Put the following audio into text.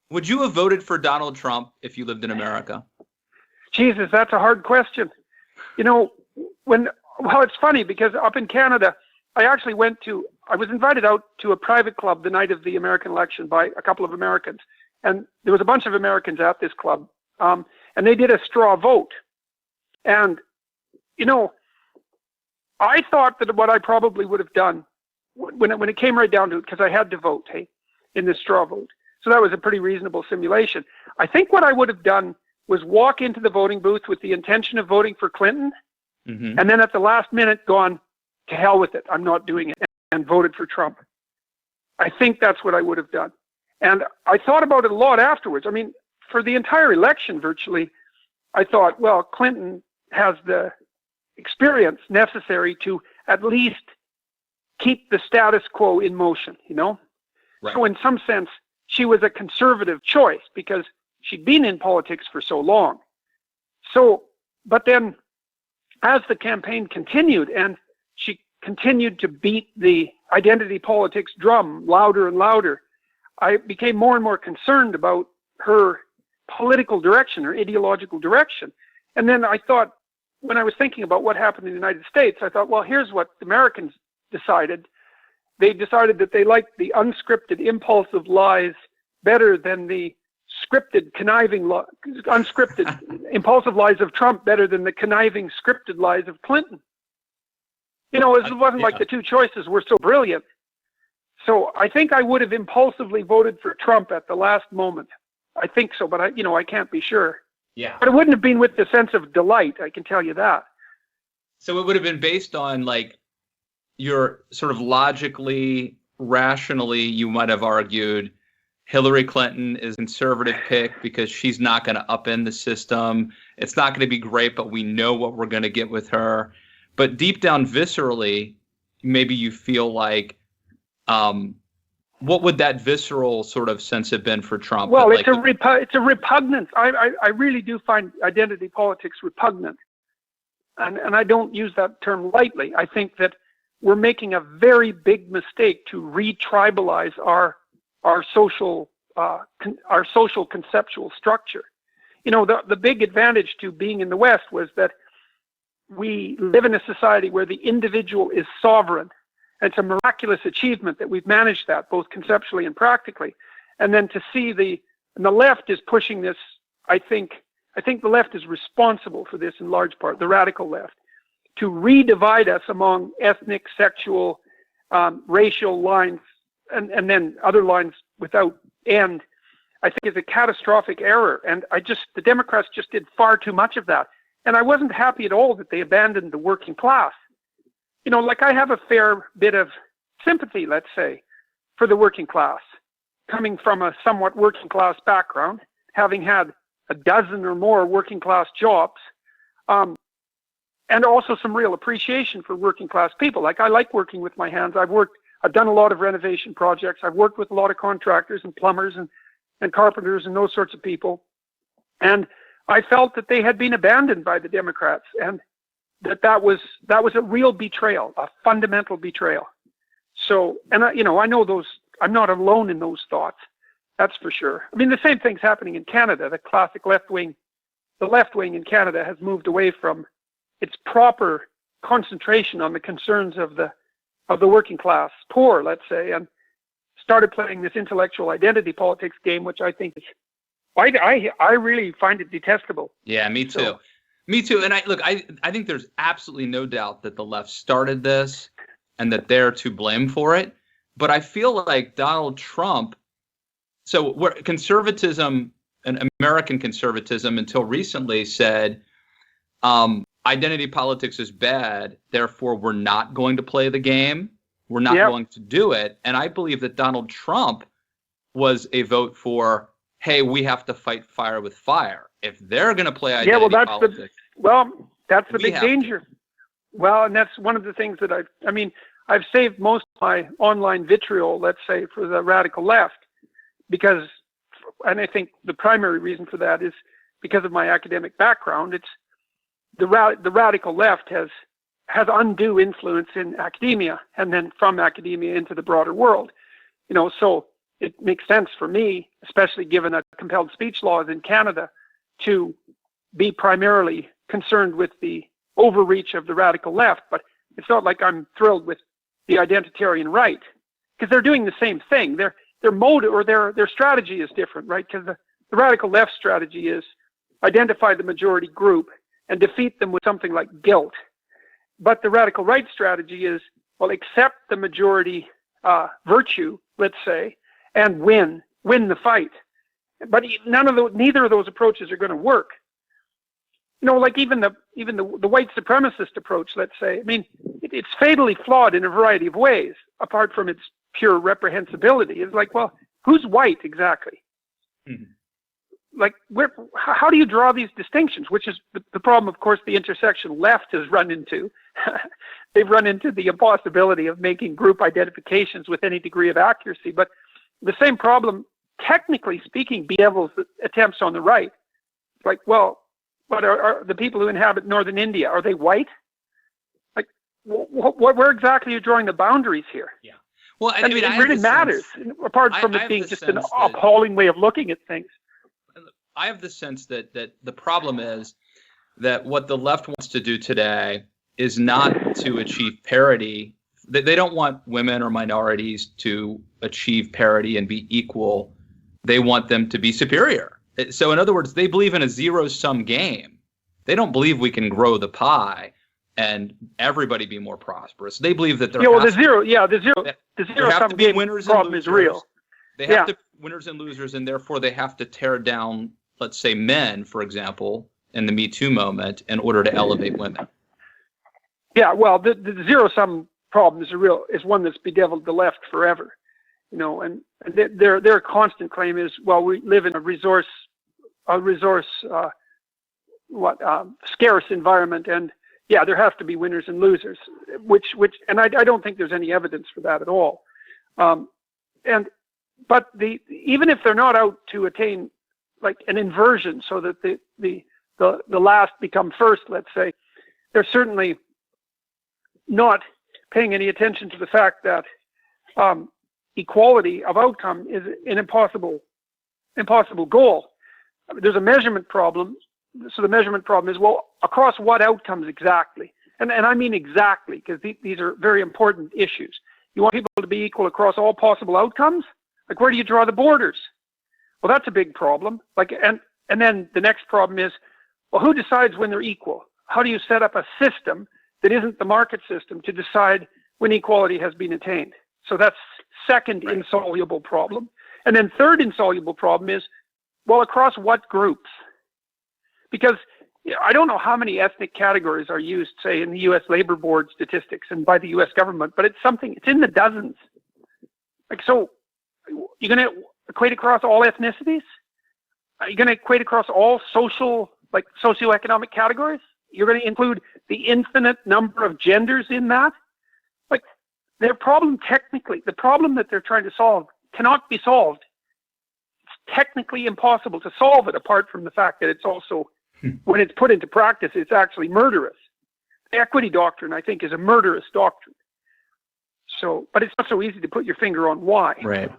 Would you have voted for Donald Trump if you lived in America? Jesus, that's a hard question. You know, well, it's funny because up in Canada, I was invited out to a private club the night of the American election by a couple of Americans. And there was a bunch of Americans at this club. And they did a straw vote. And, you know, I thought that what I probably would have done when it came right down to it, because I had to vote, in this straw vote. So that was a pretty reasonable simulation. I think what I would have done was walk into the voting booth with the intention of voting for Clinton, and then at the last minute gone, to hell with it, I'm not doing it, and voted for Trump. I think that's what I would have done. And I thought about it a lot afterwards. I mean, for the entire election, virtually, I thought, well, Clinton has the experience necessary to at least keep the status quo in motion, you know? Right. So in some sense, she was a conservative choice because she'd been in politics for so long. So, but then as the campaign continued and she continued to beat the identity politics drum louder and louder, I became more and more concerned about her political direction, her ideological direction. And then I thought, when I was thinking about what happened in the United States, I thought, well, here's what the Americans decided. They decided that they liked the unscripted, impulsive lies better than the scripted, unscripted, impulsive lies of Trump better than the conniving, scripted lies of Clinton. You know, it wasn't like the two choices were so brilliant. So I think I would have impulsively voted for Trump at the last moment. I think so, but I can't be sure. Yeah. But it wouldn't have been with the sense of delight, I can tell you that. So it would have been based on, like, your sort of logically, rationally, you might have argued Hillary Clinton is a conservative pick because she's not going to upend the system. It's not going to be great, but we know what we're going to get with her. But deep down, viscerally, maybe you feel like, what would that visceral sort of sense have been for Trump? Well, it's a repugnance. I really do find identity politics repugnant. And I don't use that term lightly. I think that we're making a very big mistake to re-tribalize our social conceptual structure. You know, the big advantage to being in the West was that we live in a society where the individual is sovereign. It's a miraculous achievement that we've managed that both conceptually and practically. And then to see the left is pushing this, I think the left is responsible for this in large part, the radical left, to redivide us among ethnic, sexual, racial lines, and then other lines without end, I think is a catastrophic error. And the Democrats just did far too much of that. And I wasn't happy at all that they abandoned the working class. You know, like I have a fair bit of sympathy, let's say, for the working class, coming from a somewhat working class background, having had a dozen or more working class jobs, and also some real appreciation for working class people. Like I like working with my hands. I've done a lot of renovation projects. I've worked with a lot of contractors and plumbers and carpenters and those sorts of people. And I felt that they had been abandoned by the Democrats and that was a real betrayal, a fundamental betrayal. So, and I know those, I'm not alone in those thoughts. That's for sure. I mean, the same thing's happening in Canada. The classic left wing in Canada has moved away from its proper concentration on the concerns of the working class poor, let's say, and started playing this intellectual identity politics game, which I think is, I really find it detestable. Yeah, me too. Me too. And I think there's absolutely no doubt that the left started this and that they're to blame for it. But I feel like Donald Trump, so where conservatism and American conservatism until recently said identity politics is bad, therefore we're not going to play the game. We're not going to do it. And I believe that Donald Trump was a vote for, hey, we have to fight fire with fire. If they're going to play identity politics. That's the big danger. Well, and that's one of the things that I've saved most of my online vitriol, let's say, for the radical left, because, and I think the primary reason for that is because of my academic background. It's the radical left has undue influence in academia, and then from academia into the broader world. You know, so it makes sense for me, especially given the compelled speech laws in Canada, to be primarily concerned with the overreach of the radical left. But it's not like I'm thrilled with the identitarian right, because they're doing the same thing. Their motive or their strategy is different, right? Because the radical left strategy is identify the majority group and defeat them with something like guilt. But the radical right strategy is, well, accept the majority virtue, let's say, and win the fight. But neither of those approaches are going to work. Like even the white supremacist approach, let's say, I mean, it's fatally flawed in a variety of ways, apart from its pure reprehensibility. It's like, well, who's white exactly? Mm-hmm. Like, how do you draw these distinctions? Which is the problem, of course, the intersection left has run into. They've run into the impossibility of making group identifications with any degree of accuracy. But the same problem, technically speaking, bedevils attempts on the right. Like, well, what are the people who inhabit northern India? Are they white? Like, where exactly are you drawing the boundaries here? Yeah. Well, I mean, it really matters, apart from it being just an appalling way of looking at things. I have the sense that the problem is that what the left wants to do today is not to achieve parity. They don't want women or minorities to achieve parity and be equal. They want them to be superior. So in other words, they believe in a zero-sum game. They don't believe we can grow the pie and everybody be more prosperous. They believe that the zero-sum game problem is real. They have to be winners and losers, and therefore they have to tear down, let's say, men, for example, in the Me Too moment in order to elevate women. Yeah, well, the zero-sum problem is one that's bedeviled the left forever, and their constant claim is, well, we live in a resource scarce environment, and yeah, there have to be winners and losers, and I don't think there's any evidence for that at all. But even if they're not out to attain like an inversion, so that the last become first, let's say, they're certainly not paying any attention to the fact that equality of outcome is an impossible goal. There's a measurement problem. So the measurement problem is, well, across what outcomes exactly? And I mean exactly, because these are very important issues. You want people to be equal across all possible outcomes? Like, where do you draw the borders? Well, that's a big problem. Like, and then the next problem is, well, who decides when they're equal? How do you set up a system that isn't the market system to decide when equality has been attained? So that's second insoluble problem. And then third insoluble problem is, well, across what groups? Because I don't know how many ethnic categories are used, say, in the U.S. Labor Board statistics and by the U.S. government, but it's in the dozens. Like, so you're going to equate across all ethnicities? Are you going to equate across all socioeconomic categories? You're going to include the infinite number of genders in that? Like, the problem that they're trying to solve cannot be solved. It's technically impossible to solve it, apart from the fact that it's also, when it's put into practice, it's actually murderous. The equity doctrine, I think, is a murderous doctrine. So, but it's not so easy to put your finger on why. Right.